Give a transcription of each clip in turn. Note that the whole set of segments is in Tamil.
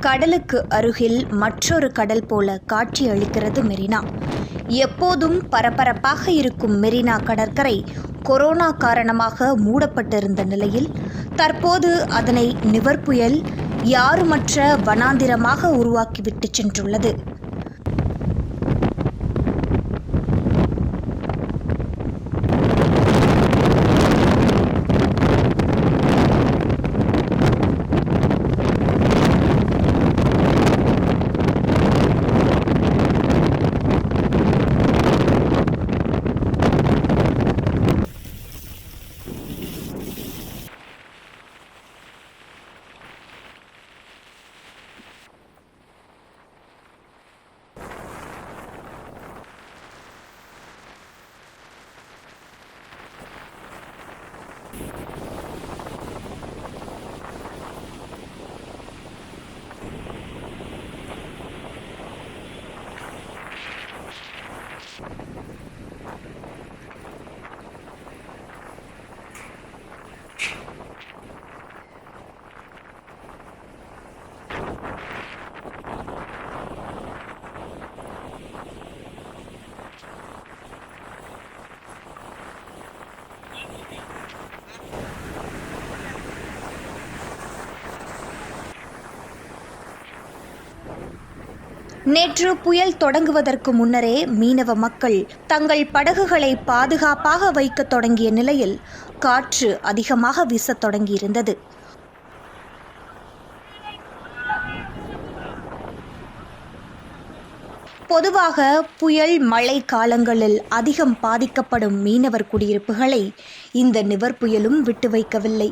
கடலுக்கு அருகில் மற்றொரு கடல் போல காட்சியளிக்கிறது மெரினா. எப்போதும் பரபரப்பாக இருக்கும் மெரினா கடற்கரை கொரோனா காரணமாக மூடப்பட்டிருந்த நிலையில் தற்போது அதனை நிவர் புயல் யாருமற்ற வனாந்திரமாக உருவாக்கிவிட்டு சென்றுள்ளது. நேற்று புயல் தொடங்குவதற்கு முன்னரே மீனவ மக்கள் தங்கள் படகுகளை பாதுகாப்பாக வைக்க தொடங்கிய நிலையில் காற்று அதிகமாக வீசத் தொடங்கியிருந்தது. பொதுவாக புயல் மழை காலங்களில் அதிகம் பாதிக்கப்படும் மீனவர் குடியிருப்புகளை இந்த நிவர் புயலும் விட்டு வைக்கவில்லை.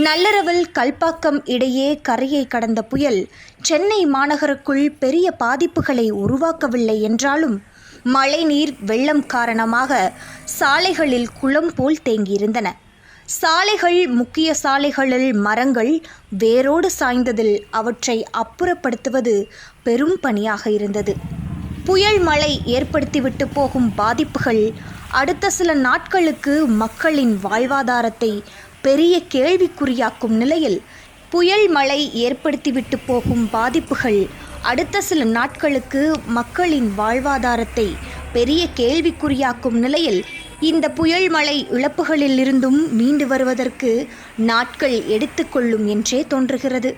நள்ளிரவில் கல்பாக்கம் இடையே கரையை கடந்த புயல் சென்னை மாநகருக்குள் பெரிய பாதிப்புகளை உருவாக்கவில்லை என்றாலும் மழைநீர் வெள்ளம் காரணமாக சாலைகளில் குளம் போல் தேங்கியிருந்தன. சாலைகள் முக்கிய சாலைகளில் மரங்கள் வேரோடு சாய்ந்ததில் அவற்றை அப்புறப்படுத்துவது பெரும் பணியாக இருந்தது. புயல் மழை ஏற்படுத்திவிட்டு போகும் பாதிப்புகள் அடுத்த சில நாட்களுக்கு மக்களின் வாழ்வாதாரத்தை பெரிய கேள்விக்குறியாக்கும் நிலையில் புயல் மழை ஏற்படுத்திவிட்டு போகும் பாதிப்புகள் அடுத்த சில நாட்களுக்கு மக்களின் வாழ்வாதாரத்தை பெரிய கேள்விக்குறியாக்கும் நிலையில் இந்த புயல் மழை இழப்புகளிலிருந்தும் மீண்டு வருவதற்கு நாட்கள் எடுத்துக்கொள்ளும் என்றே தோன்றுகிறது.